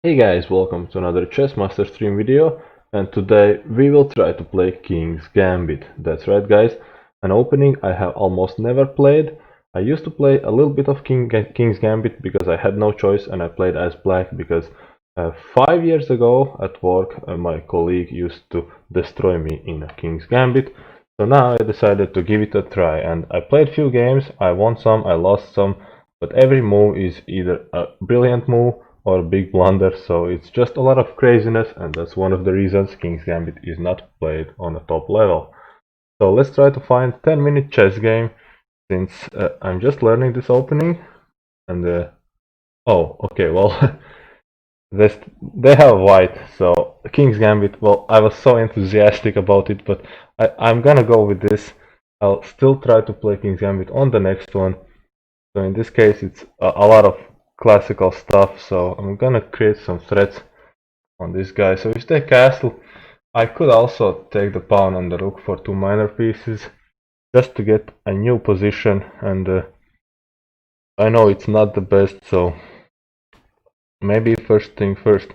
Hey guys, welcome to another Chess Master stream video, and today we will try to play King's Gambit. That's right guys, an opening I have almost never played. I used to play a little bit of King's Gambit because I had no choice and I played as black because 5 years ago at work my colleague used to destroy me in a King's Gambit. So now I decided to give it a try and I played few games, I won some, I lost some, but every move is either a brilliant move or a big blunder, so it's just a lot of craziness, and that's one of the reasons King's Gambit is not played on a top level. So let's try to find 10-minute chess game, since I'm just learning this opening, and oh, okay, well, they have white, so King's Gambit, well, I was so enthusiastic about it, but I'm gonna go with this. I'll still try to play King's Gambit on the next one. So in this case, it's a lot of classical stuff, so I'm gonna create some threats on this guy. So if they castle, I could also take the pawn and the rook for two minor pieces, just to get a new position, and I know it's not the best, so maybe first thing first,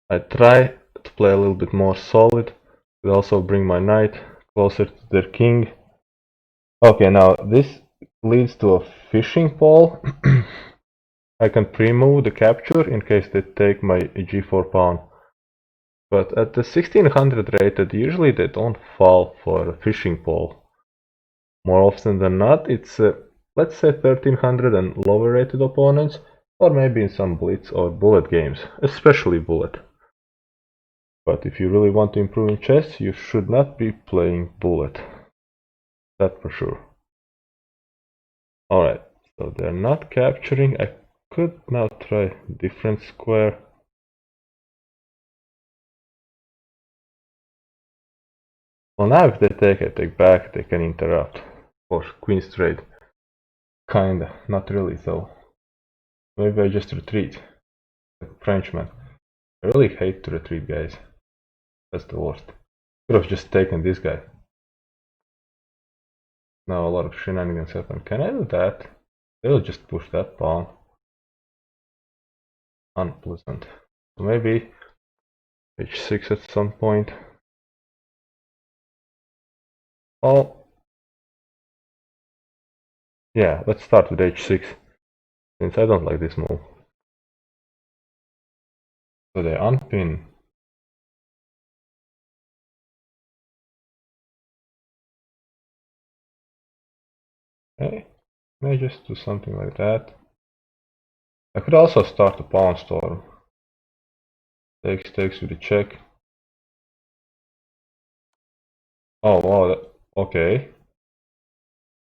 I try to play a little bit more solid, could also bring my knight closer to their king. Okay, now this leads to a fishing pole. I can pre-move the capture in case they take my g4 pawn. But at the 1600 rated, usually they don't fall for a fishing pole. More often than not, it's let's say 1300 and lower rated opponents, or maybe in some blitz or bullet games, especially bullet. But if you really want to improve in chess, you should not be playing bullet. That for sure. Alright, so they're not capturing. I could now try different square. Well, now if they take, I take back, they can interrupt. Or queen straight. Kinda, not really though. Maybe I just retreat. Like Frenchman. I really hate to retreat, guys. That's the worst. Could have just taken this guy. Now a lot of shenanigans happen. Can I do that? They'll just push that pawn. Unpleasant. So maybe h6 at some point. Oh. Yeah, let's start with h6. Since I don't like this move. So they unpin. Okay. May I just do something like that? I could also start a pawn storm. Takes with a check. Oh wow, okay.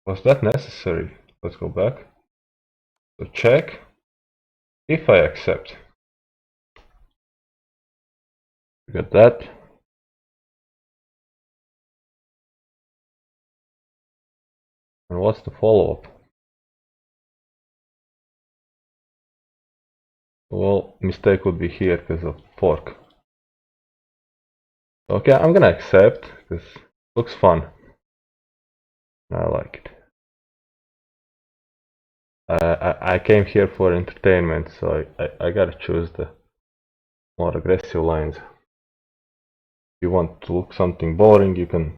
Was that necessary? Let's go back. So check. If I accept. Got that. And what's the follow-up? Well, mistake would be here because of fork. Okay, I'm gonna accept because it looks fun. I like it. I came here for entertainment, so I gotta choose the more aggressive lines. If you want to look something boring, you can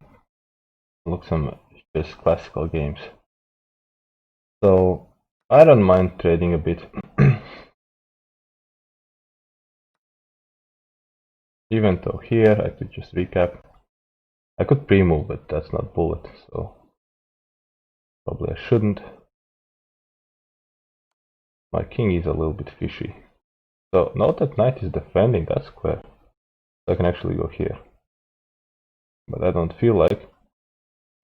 look some just classical games. So I don't mind trading a bit. Even though here I could just recap. I could pre-move, but that's not bullet, so probably I shouldn't. My king is a little bit fishy. So note that knight is defending that square. So I can actually go here. But I don't feel like.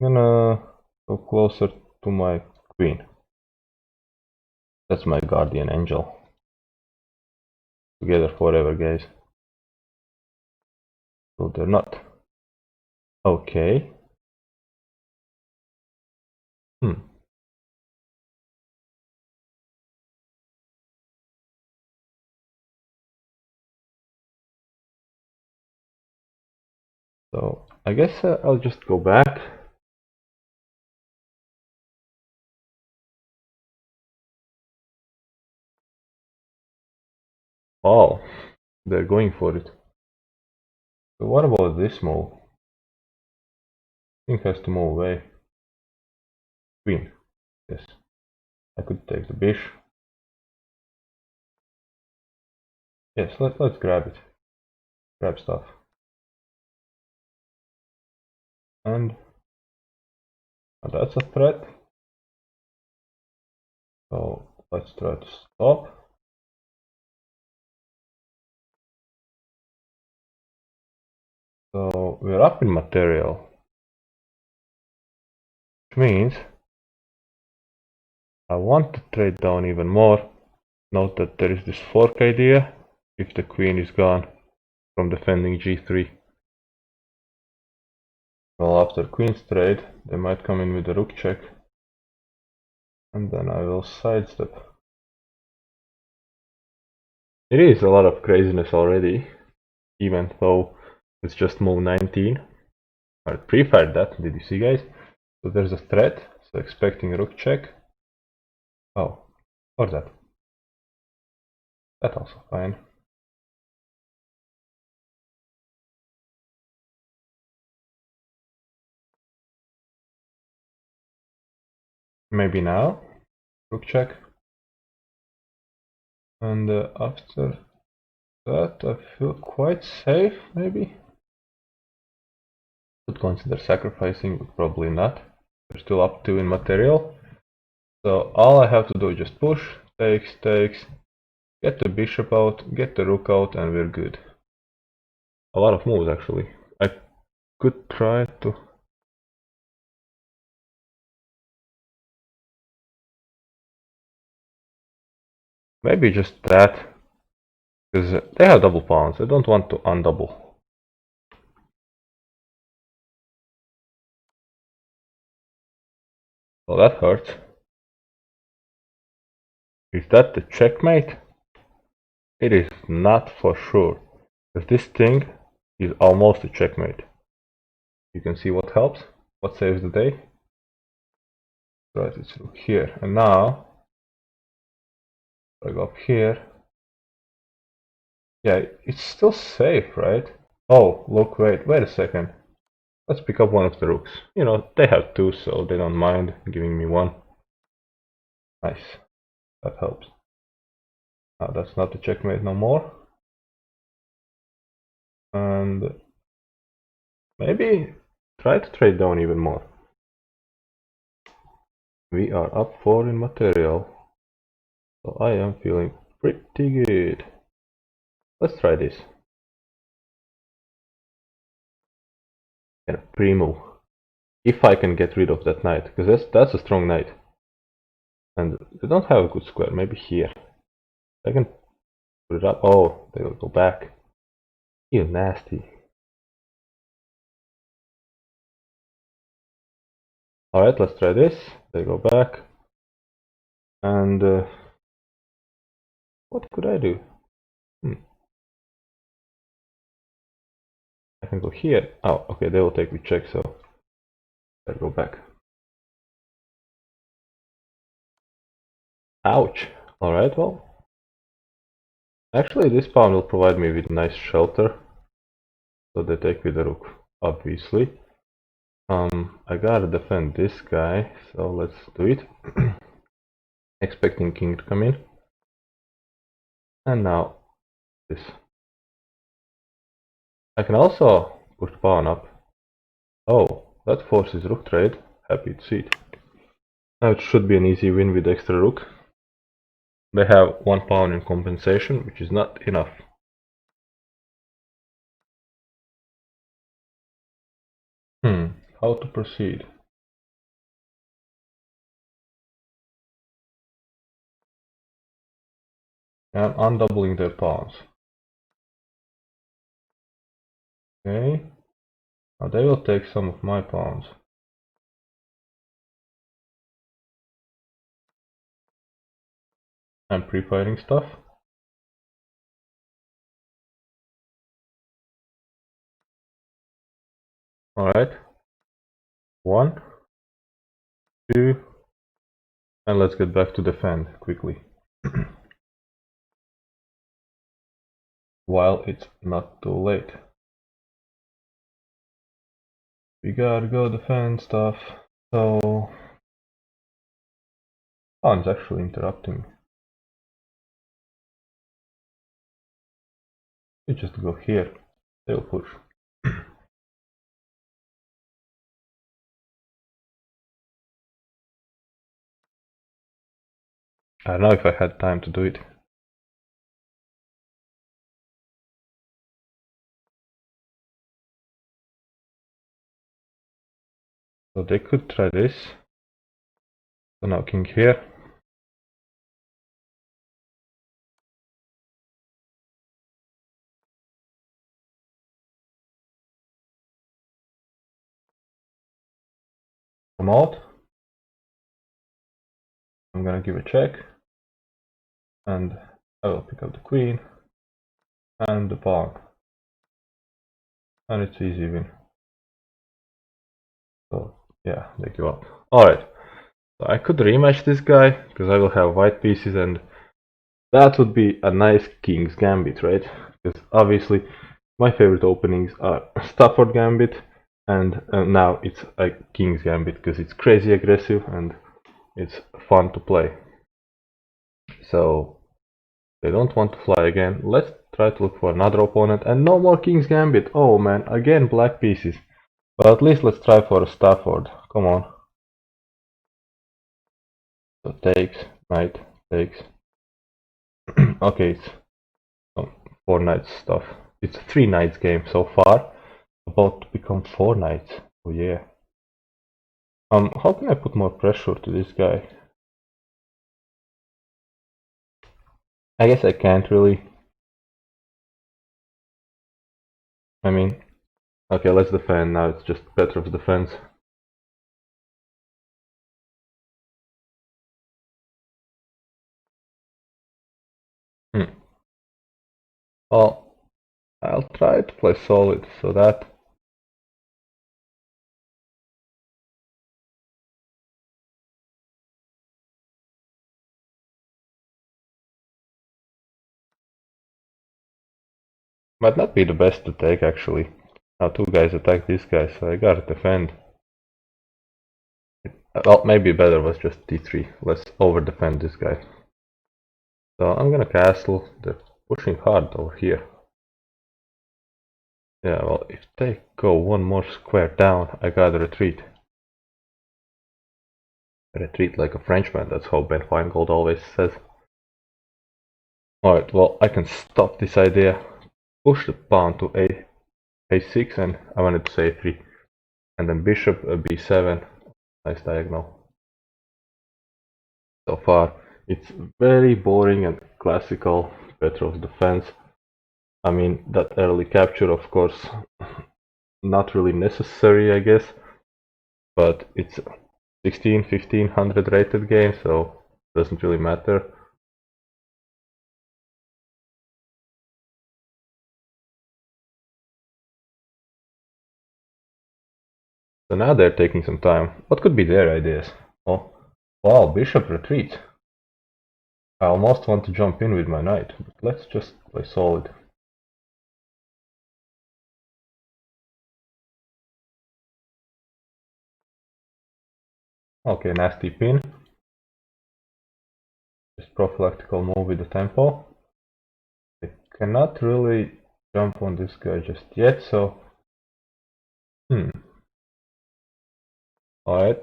I'm gonna go closer to my queen. That's my guardian angel. Together forever, guys. So they're not. Okay. So I guess I'll just go back. Oh, They're going for it. So what about this move? King has to move away. Queen. Yes. I could take the bishop. Yes, let's grab it. Grab stuff. And that's a threat. So let's try to stop. So we're up in material. Which means I want to trade down even more. Note that there is this fork idea if the queen is gone from defending g3. Well, after queen's trade, they might come in with a rook check. And then I will sidestep. It is a lot of craziness already, even though it's just move 19. I pre-fired that, did you see, guys? So there's a threat, so expecting a rook check. Oh, or that. That's also fine. Maybe now, rook check. And after that, I feel quite safe, maybe. Could consider sacrificing, but probably not. We're still up 2 in material. So all I have to do is just push, takes, get the bishop out, get the rook out, and we're good. A lot of moves, actually. I could try to... Maybe just that. Because they have double pawns. I don't want to undouble. Well, that hurts. Is that the checkmate? It is not for sure. Because this thing is almost a checkmate. You can see what helps, what saves the day. Right, it's here. And now, I go up here. Yeah, it's still safe, right? Oh, look, wait a second. Let's pick up one of the rooks. You know, they have 2, so they don't mind giving me 1. Nice. That helps. Now that's not a checkmate no more. And maybe try to trade down even more. We are up 4 in material. So I am feeling pretty good. Let's try this. And pre-move. If I can get rid of that knight, because that's a strong knight. And they don't have a good square, maybe here. I can put it up. Oh, they will go back. Ew, nasty. Alright, let's try this. They go back. And what could I do? I can go here. Oh, okay, they will take the check, so I go back. Ouch. Alright, well. Actually, this pawn will provide me with nice shelter. So they take with the rook, obviously. I gotta defend this guy, so let's do it. Expecting king to come in. And now this. I can also push pawn up. Oh, that forces rook trade. Happy to see it. Now it should be an easy win with extra rook. They have 1 pawn in compensation, which is not enough. How to proceed? I'm undoubling their pawns. Okay. Now they will take some of my pawns. I'm pre-fighting stuff. Alright. 1, 2, and let's get back to defend quickly. while it's not too late. We gotta go defend stuff. So it's actually interrupting. We just go here. They'll push. I don't know if I had time to do it. So they could try this. So now king here. Come out. I'm gonna give a check. And I will pick up the queen. And the pawn. And it's easy win. So yeah, they give up. Alright. So I could rematch this guy, because I will have white pieces, and that would be a nice King's Gambit, right? Because obviously my favorite openings are Stafford Gambit, and now it's a King's Gambit because it's crazy aggressive and it's fun to play. So they don't want to fly again. Let's try to look for another opponent, and no more King's Gambit. Oh man, again black pieces. But at least let's try for a Stafford. Come on. So takes, knight, takes. Okay, it's some 4 knights stuff. It's a 3 knights game so far. About to become 4 knights. Oh yeah. How can I put more pressure to this guy? I guess I can't really. I mean, okay, let's defend now. It's just better of defense. Well, I'll try to play solid so that. Might not be the best to take actually. Now 2 guys attack this guy, so I gotta defend. Well, maybe better was just d3. Let's over defend this guy. So I'm gonna castle. They're pushing hard over here. Yeah, well, if they go 1 more square down, I gotta retreat. Retreat like a Frenchman, that's how Ben Feingold always says. Alright, well, I can stop this idea. Push the pawn to a6, and I wanted to say a3. And then bishop b7. Nice diagonal. So far, it's very boring and classical Petrov's defense. I mean, that early capture, of course, not really necessary, I guess. But it's 1500 rated game, so it doesn't really matter. So now they're taking some time. What could be their ideas? Oh, wow, bishop retreat. I almost want to jump in with my knight, but let's just play solid. Okay, nasty pin. Just prophylactical move with the tempo. I cannot really jump on this guy just yet, so... Alright.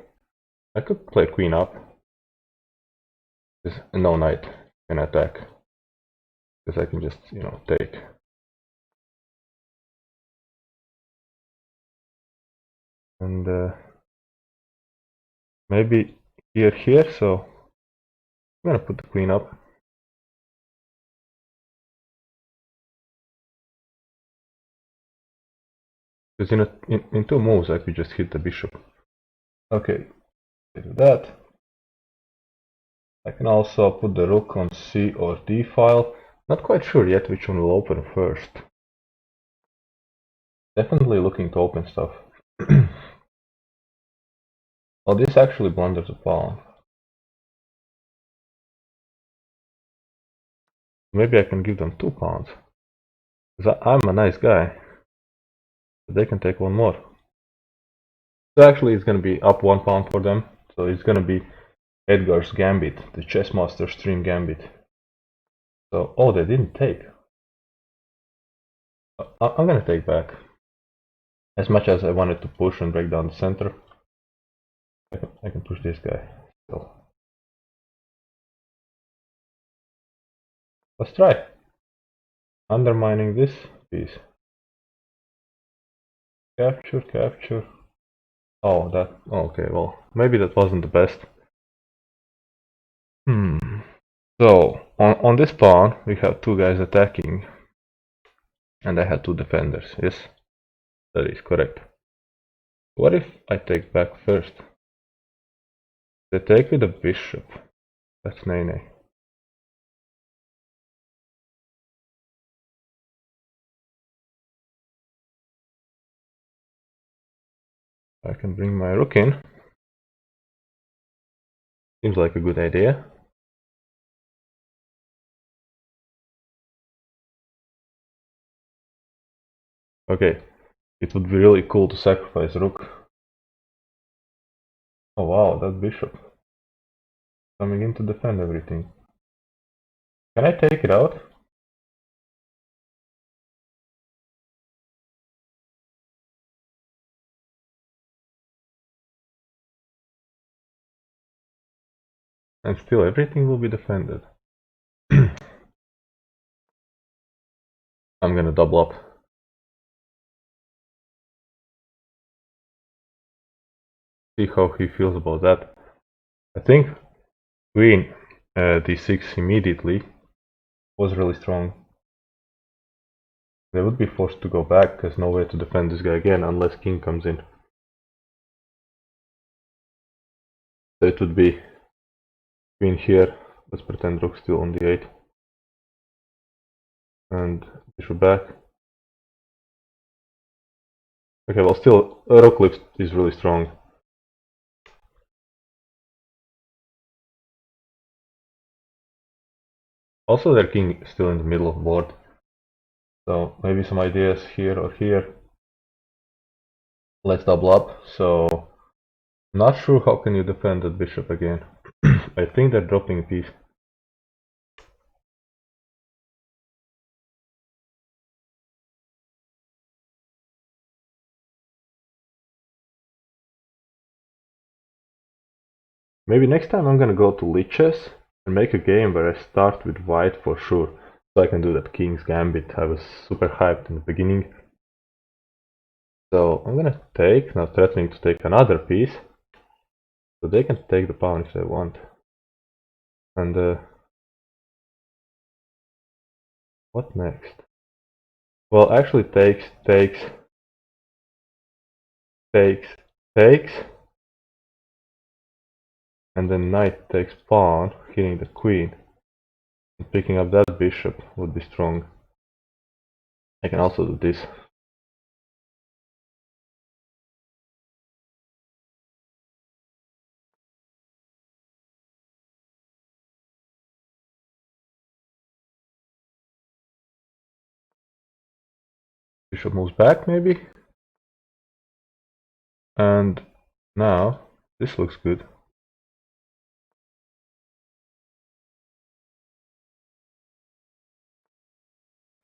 I could play queen up. Because no knight can attack. Because I can just, take. And maybe here, so... I'm gonna put the queen up. Because in 2 moves I could just hit the bishop. Okay, do that. I can also put the rook on C or D file. Not quite sure yet which one will open first. Definitely looking to open stuff. Oh, this actually blunders a pawn. Maybe I can give them 2 pawns. Because I'm a nice guy. They can take one more. So actually it's gonna be up 1 pawn for them. So it's gonna be Edgar's Gambit, the Chessmaster Stream Gambit. So, oh, they didn't take. I'm gonna take back. As much as I wanted to push and break down the center, I can push this guy still. Let's try. Undermining this piece. Capture, capture. Oh, that. Okay, well, maybe that wasn't the best. So, on this pawn, we have two guys attacking. And I had two defenders. Yes, that is correct. What if I take back first? They take with the bishop. That's nay-nay. I can bring my rook in. Seems like a good idea. Okay, it would be really cool to sacrifice rook. Oh wow, that bishop. Coming in to defend everything. Can I take it out? And still everything will be defended. I'm gonna double up. See how he feels about that. I think queen d6 immediately was really strong. They would be forced to go back. There's no way to defend this guy again unless king comes in. So it would be queen here. Let's pretend rook still on d8. And bishop back. Okay, well still rook lift is really strong. Also their king is still in the middle of the board. So maybe some ideas here or here. Let's double up. So not sure how can you defend that bishop again. I think they're dropping a piece. Maybe next time I'm gonna go to Lichess and make a game where I start with white for sure. So I can do that King's Gambit. I was super hyped in the beginning. So I'm gonna take, now threatening to take another piece. So they can take the pawn if they want. And what next? Well, actually takes, and then knight takes pawn, hitting the queen. And picking up that bishop would be strong. I can also do this. Bishop moves back maybe. And now this looks good.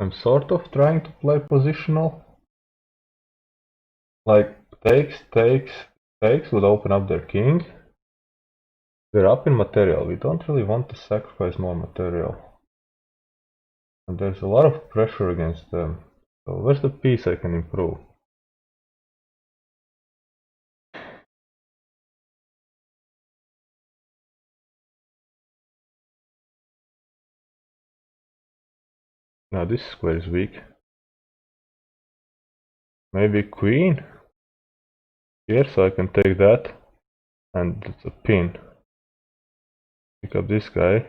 I'm sort of trying to play positional. Like takes would open up their king. They're up in material. We don't really want to sacrifice more material. And there's a lot of pressure against them. So where's the piece I can improve? Now this square is weak. Maybe queen here, so I can take that. And it's a pin. Pick up this guy.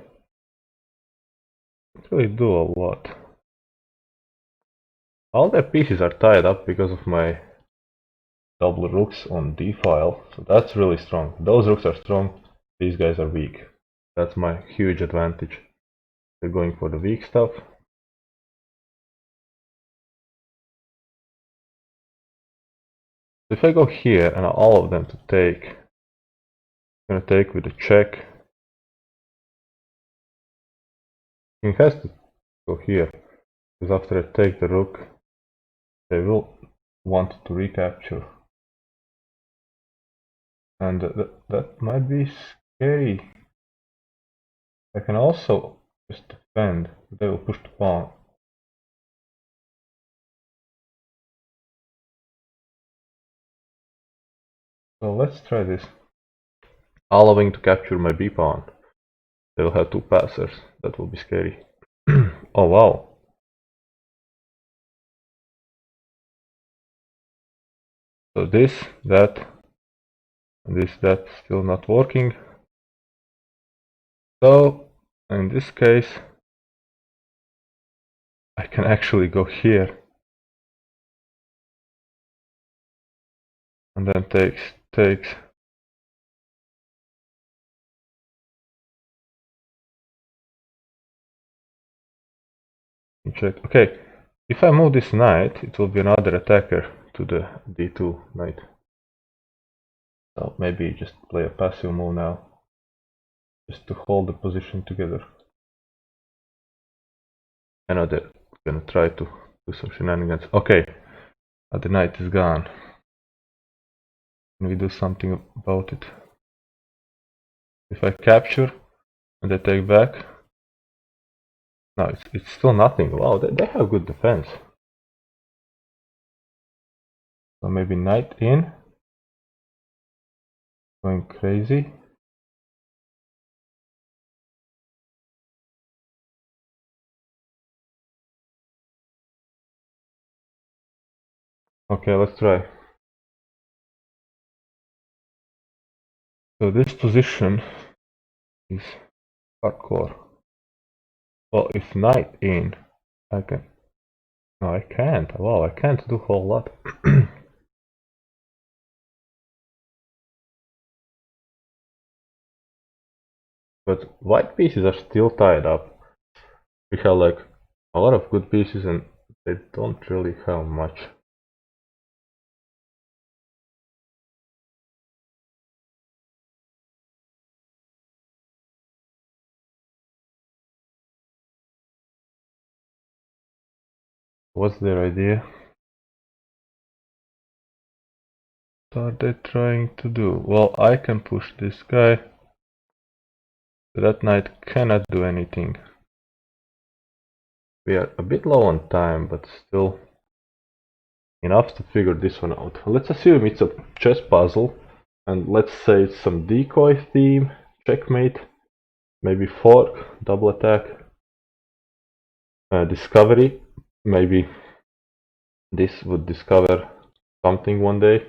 Can't really do a lot. All their pieces are tied up because of my double rooks on d file, so that's really strong. Those rooks are strong, these guys are weak. That's my huge advantage. They're going for the weak stuff. If I go here and all of them to take, I'm gonna take with a check. King has to go here, because after I take the rook, they will want to recapture. And that might be scary. I can also just defend, they will push the pawn. So let's try this. Allowing to capture my b pawn. They will have two passers, that will be scary. Oh wow. So this, that, and this, that still not working. So in this case, I can actually go here. And then takes. Check. Okay, if I move this knight, it will be another attacker to the d2 knight. So maybe just play a passive move now, just to hold the position together. I know they're gonna try to do some shenanigans. Okay, the knight is gone. Can we do something about it? If I capture and they take back, no, it's still nothing. Wow, they have good defense. So maybe knight in, going crazy. Okay, let's try. So this position is hardcore. Well, if knight in, I can. No, I can't. Wow, I can't do a whole lot. But white pieces are still tied up. We have like a lot of good pieces and they don't really have much. What's their idea? What are they trying to do? Well, I can push this guy. That knight cannot do anything. We are a bit low on time, but still enough to figure this one out. Let's assume it's a chess puzzle, and let's say it's some decoy theme, checkmate, maybe fork, double attack, discovery, maybe this would discover something one day.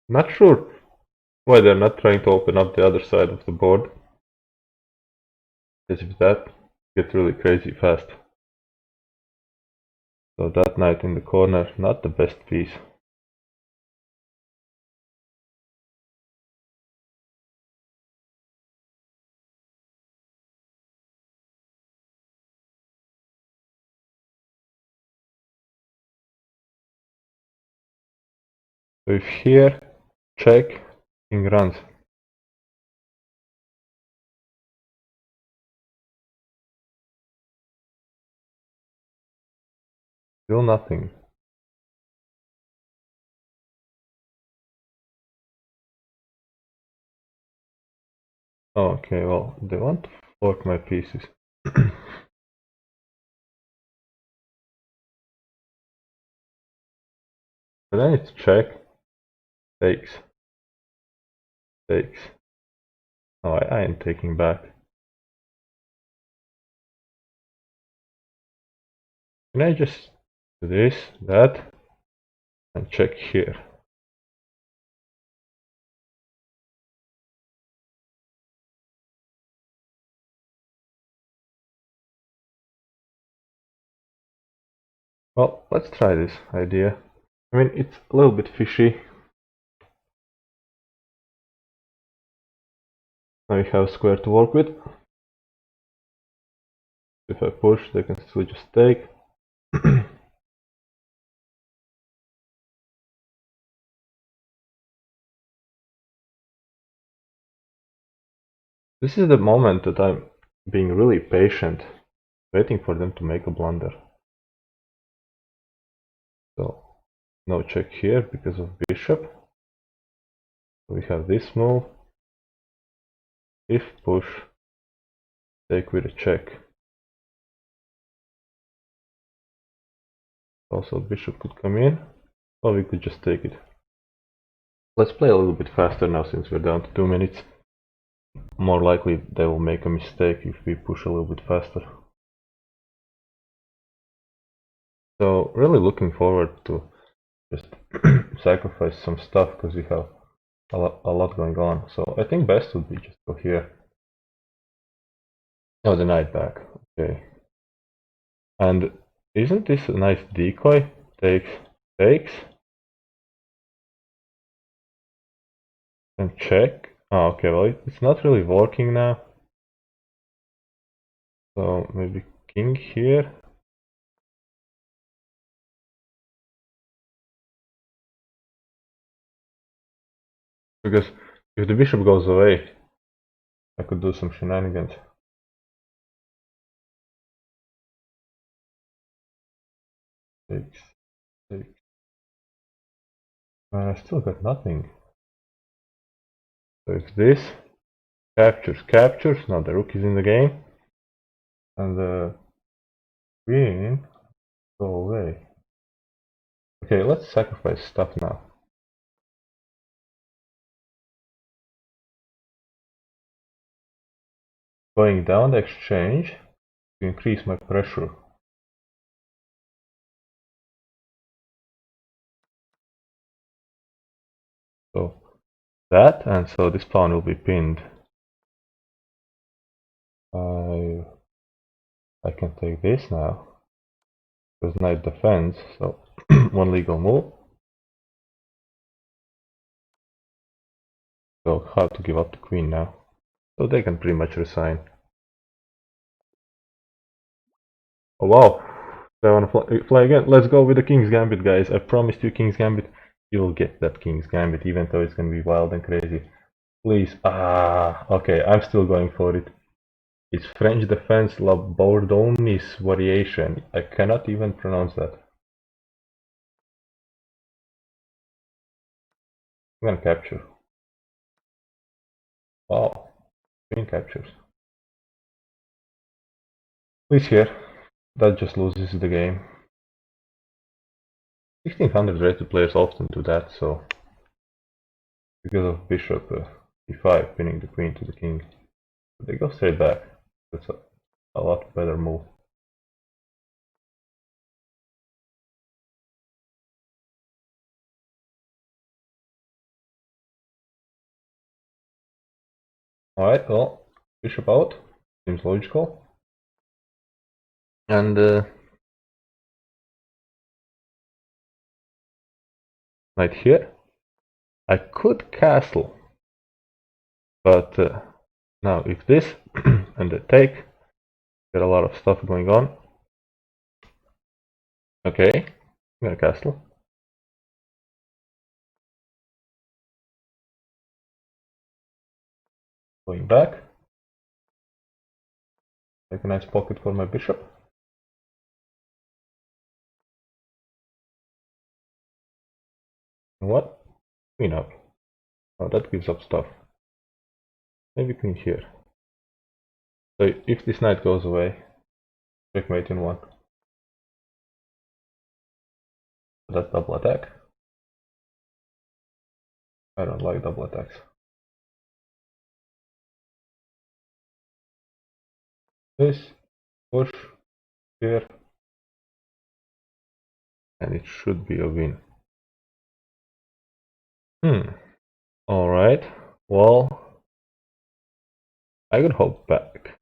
Not sure why they're not trying to open up the other side of the board, as if that gets really crazy fast. So that knight in the corner, not the best piece. So if here, check, king runs. Still nothing. Oh, okay, well, they want to fork my pieces. So then it's check, takes. Oh, I ain't taking back. Can I just do this, that, and check here? Well, let's try this idea. I mean, it's a little bit fishy. Now we have a square to work with. If I push, they can still just take. This is the moment that I'm being really patient, waiting for them to make a blunder. So, no check here because of bishop. We have this move. If push, take with a check. Also, bishop could come in, or we could just take it. Let's play a little bit faster now since we're down to 2 minutes. More likely they will make a mistake if we push a little bit faster. So really looking forward to just sacrifice some stuff because we have a lot going on. So I think best would be just go here. Oh, the knight back. Okay. And isn't this a nice decoy? Takes. And check. Oh, okay, well it's not really working now. So maybe king here. Because if the bishop goes away, I could do some shenanigans. Takes. I still got nothing. So if this captures, now the rook is in the game, and the queen go away. Okay, let's sacrifice stuff now. Going down the exchange to increase my pressure. So that, and so this pawn will be pinned. I can take this now, because knight defends, so one legal move. So how to give up the queen now. So they can pretty much resign. Oh wow, I want to fly again. Let's go with the King's Gambit, guys. I promised you King's Gambit. You will get that King's Gambit, even though it's going to be wild and crazy. Please. Okay, I'm still going for it. It's French Defense La Bourdonnaise variation. I cannot even pronounce that. I'm gonna capture. Wow, queen captures. Please here. That just loses the game. 1600 rated players often do that, so because of bishop e5 pinning the queen to the king, they go straight back. That's a lot better move. Alright, well, bishop out. Seems logical. And knight here. I could castle. But now if this and the take, got a lot of stuff going on. Okay, I'm gonna castle. Going back. Make a nice pocket for my bishop. And what? Queen up. Oh, that gives up stuff. Maybe queen here. So if this knight goes away, checkmate in one. That's double attack. I don't like double attacks. This, push, here, and it should be a win. Alright, well, I could hold back.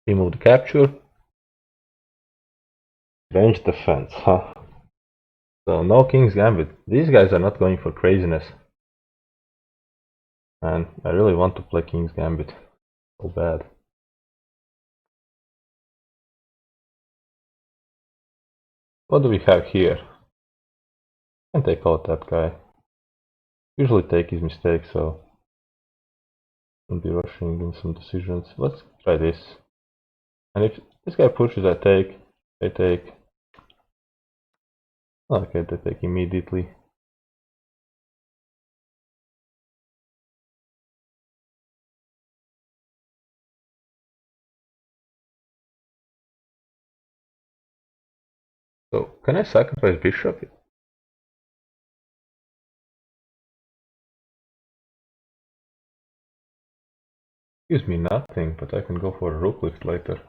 Remove the capture. Range defense, huh? So no King's Gambit. These guys are not going for craziness. And I really want to play King's Gambit. So bad. what do we have here? Can take out that guy. Usually take his mistake, so don't be rushing in some decisions. Let's try this. And if this guy pushes, I take. I take. Okay, they take immediately. So, can I sacrifice bishop? Gives me nothing, but I can go for a rook lift later.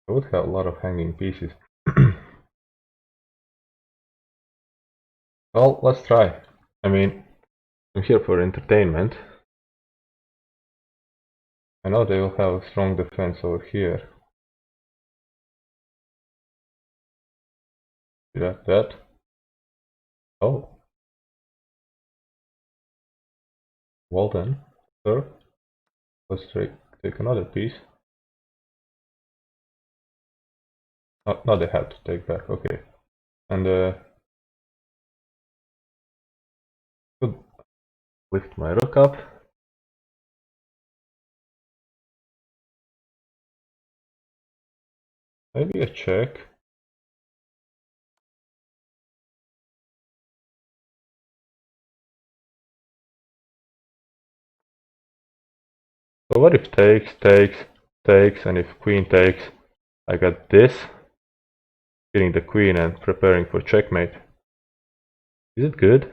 I would have a lot of hanging pieces. Well, let's try. I mean, I'm here for entertainment. I know they will have a strong defense over here. That. Oh. Well then, sir. Let's take another piece. No, they have to take back. Okay. And could lift my rook up. Maybe a check. So what if takes, and if queen takes, I got this, hitting the queen and preparing for checkmate. Is it good?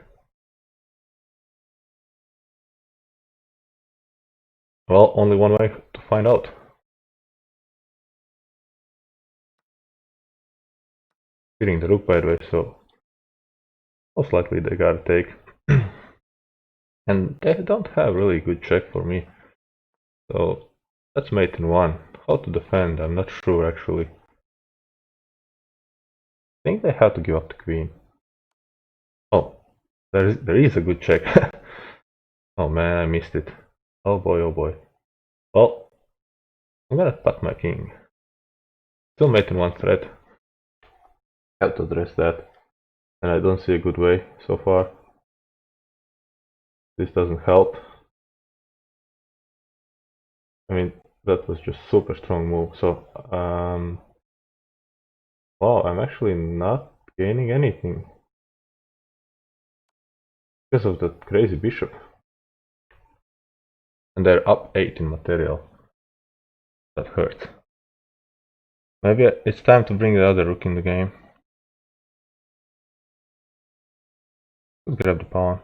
Well, only one way to find out. Hitting the rook, by the way, so most likely they gotta take. And they don't have really good check for me. So let's mate in one. How to defend? I'm not sure actually. I think they have to give up the queen. Oh, there is a good check. Oh man, I missed it. Oh boy, oh boy. Well, I'm gonna tap my king. Still mate in one thread. Have to address that. And I don't see a good way so far. This doesn't help. I mean, that was just super strong move. So, wow, I'm actually not gaining anything because of that crazy bishop. And they're up 8 in material. That hurts. Maybe it's time to bring the other rook in the game. Let's grab the pawn.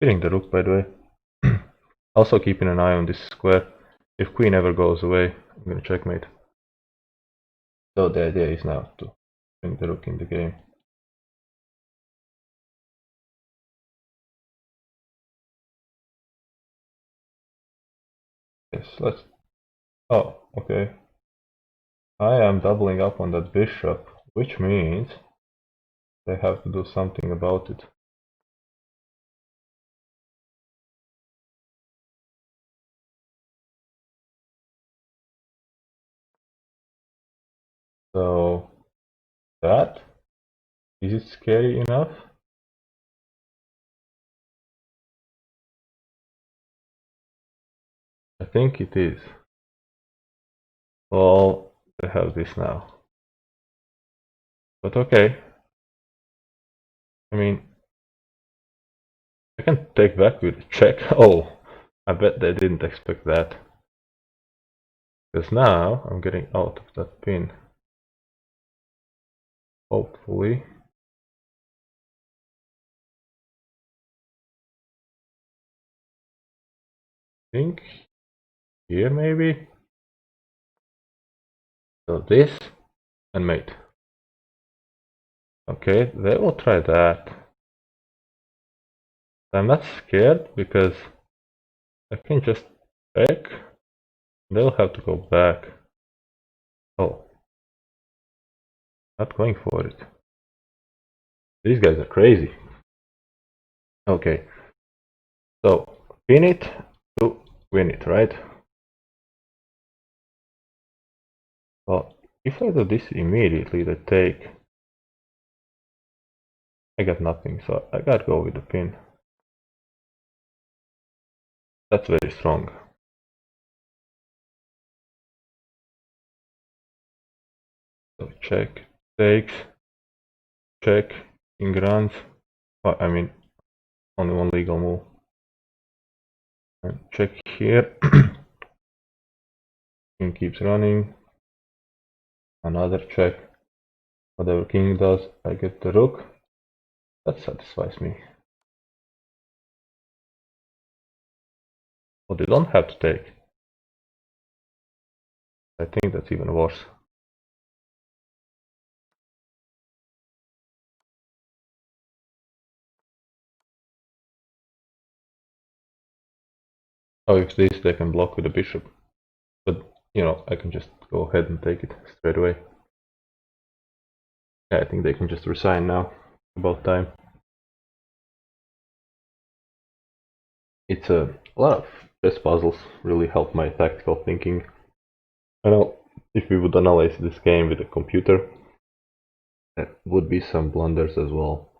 Hitting the rook, by the way. Also keeping an eye on this square. If queen ever goes away, I'm gonna checkmate. So the idea is now to bring the rook in the game. Yes, let's... Oh, okay. I am doubling up on that bishop, which means they have to do something about it. So that, is it scary enough? I think it is. Well, they have this now. But okay. I mean, I can take back with a check. Oh, I bet they didn't expect that. Because now I'm getting out of that pin. Hopefully. Think here maybe. So this and mate. Okay, they will try that. I'm not scared because I can just check. They'll have to go back. Oh, not going for it. These guys are crazy. Okay, so pin it to win it, right? Well, if I do this immediately, the take, I got nothing, so I gotta go with the pin. That's very strong. So check, takes, check, king runs. Oh, I mean, only one legal move. And check here. King keeps running. Another check. Whatever king does, I get the rook. That satisfies me. But they don't have to take. I think that's even worse. Oh, if this, they can block with the bishop. But, you know, I can just go ahead and take it straight away. Yeah, I think they can just resign now. About time. It's a lot of chess puzzles really help my tactical thinking. I know if we would analyze this game with a computer, there would be some blunders as well.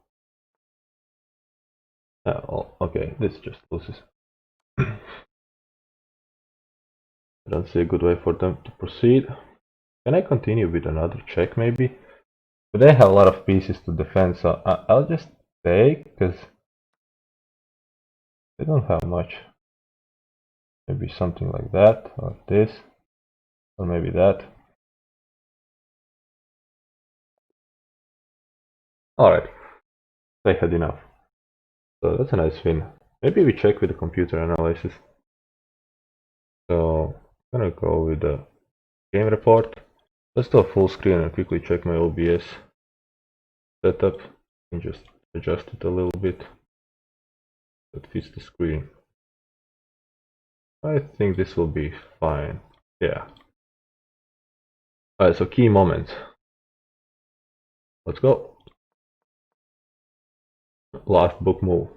Oh, okay, this just loses. I don't see a good way for them to proceed. Can I continue with another check maybe? But they have a lot of pieces to defend, so I'll just take, because they don't have much. Maybe something like that, or this, or maybe that. Alright, they had enough. So that's a nice win. Maybe we check with the computer analysis. So I'm gonna go with the game report. Let's do a full screen and quickly check my OBS setup and just adjust it a little bit so it fits the screen. I think this will be fine. Yeah. Alright, so key moments. Let's go. Last book move.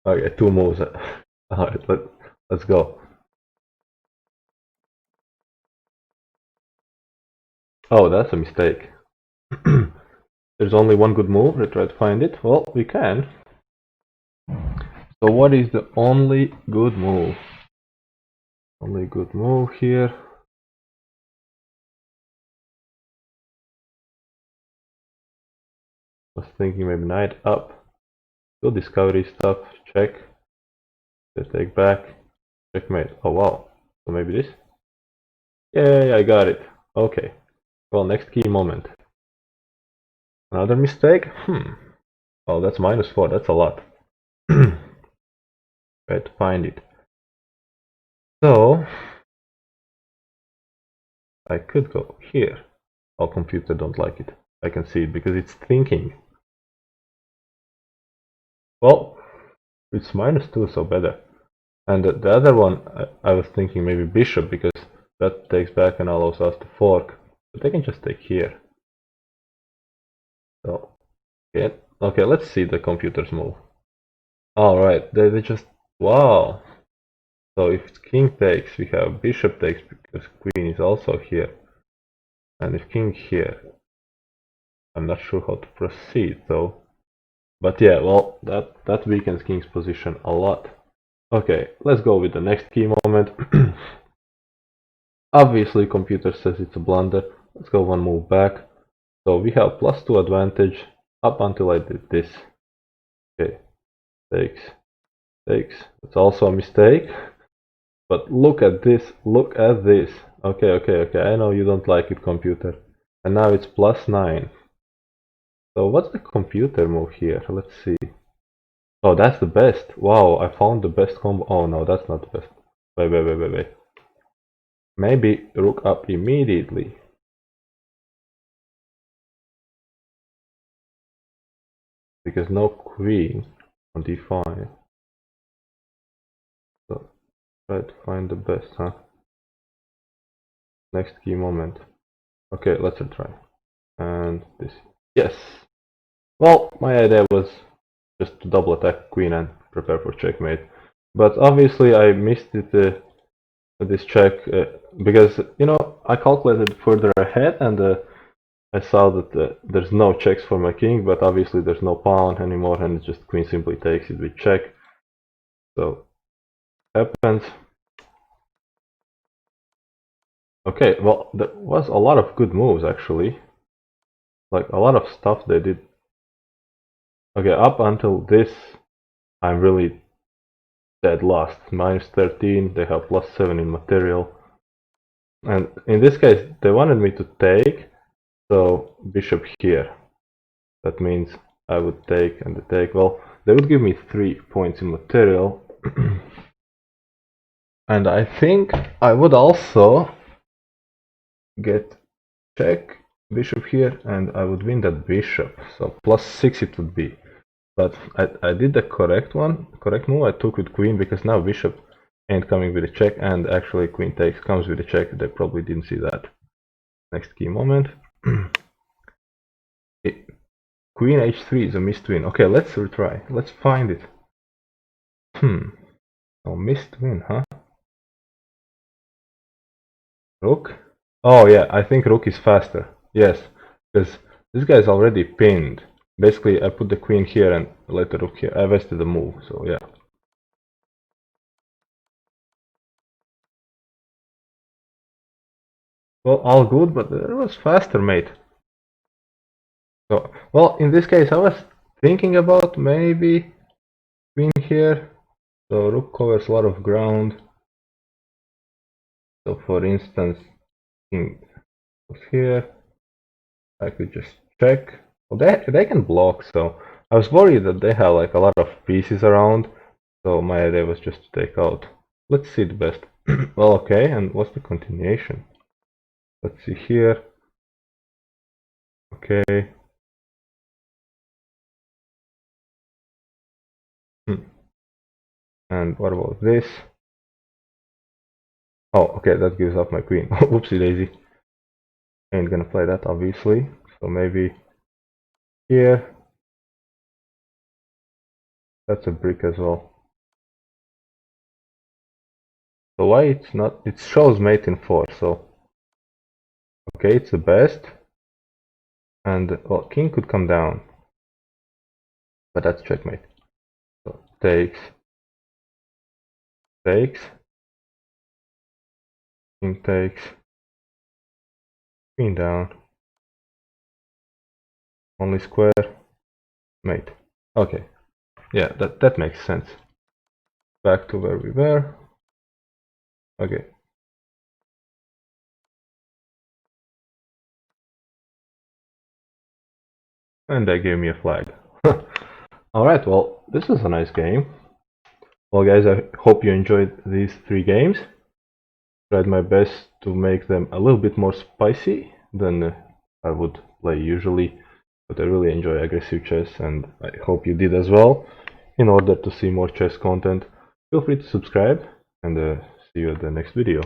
Okay, 2 moves. Alright, let's go. Oh, that's a mistake. There's only one good move. Let's try to find it. Well, we can. So what is the only good move? Only good move here. Was thinking maybe knight up. Go discovery stuff. Check. They take back. Checkmate. Oh wow. So maybe this? Yay, I got it. Okay. Well, next key moment. Another mistake? Oh, that's -4. That's a lot. Try to find it. So I could go here. Oh, computer don't like it. I can see it because it's thinking. Well, it's -2, so better. And the other one, I was thinking maybe bishop, because that takes back and allows us to fork. But they can just take here. So, okay, let's see the computer's move. Alright, they just, wow. So if king takes, we have bishop takes, because queen is also here. And if king here, I'm not sure how to proceed though. But yeah, well, that weakens king's position a lot. Okay, let's go with the next key moment. Obviously, computer says it's a blunder. Let's go one move back. So we have +2 advantage up until I did this. Okay, takes. It's also a mistake. But look at this. Look at this. Okay. I know you don't like it, computer. And now it's +9. So what's the computer move here? Let's see. Oh, that's the best. Wow, I found the best combo. Oh no, that's not the best. Wait. Maybe rook up immediately. Because no queen on d5. So try to find the best, huh? Next key moment. Okay, let's try. And this. Yes! Well, my idea was just to double attack queen and prepare for checkmate. But obviously I missed it, this check, because, you know, I calculated further ahead, and I saw that there's no checks for my king, but obviously there's no pawn anymore, and it's just queen simply takes it with check. So happens. Okay, well, there was a lot of good moves actually. Like a lot of stuff they did. Okay, up until this, I'm really dead lost. Minus 13, they have plus 7 in material. And in this case, they wanted me to take, so bishop here. That means I would take and take. Well, they would give me 3 points in material. And I think I would also get check bishop here, and I would win that bishop. So plus 6 it would be. But I did the correct move. I took with queen because now bishop ain't coming with a check, and actually queen takes comes with a check. They probably didn't see that. Next key moment. Queen h3 is a missed win. Okay, let's retry. Let's find it. Oh, missed win, huh? Rook? Oh yeah, I think rook is faster. Yes, because this guy is already pinned. Basically, I put the queen here and let the rook here. I wasted the move, so yeah. Well, all good, but it was faster, mate. So, well, in this case, I was thinking about maybe queen here. So rook covers a lot of ground. So, for instance, king was here. I could just check. Well, they can block. So I was worried that they have like a lot of pieces around. So my idea was just to take out. Let's see the best. Well, okay. And what's the continuation? Let's see here. Okay. And what about this? Oh, okay, that gives up my queen. Whoopsie daisy. Ain't gonna play that, obviously. So maybe here. That's a brick as well. So why it's not? It shows mate in 4. So okay, it's the best. And well, king could come down, but that's checkmate. So takes, takes, king takes, queen down, only square, mate. Okay, yeah, that makes sense. Back to where we were. Okay. And they gave me a flag. Alright, well, this is a nice game. Well guys, I hope you enjoyed these 3 games. Tried my best to make them a little bit more spicy than I would play usually. But I really enjoy aggressive chess, and I hope you did as well. In order to see more chess content, feel free to subscribe, and see you at the next video.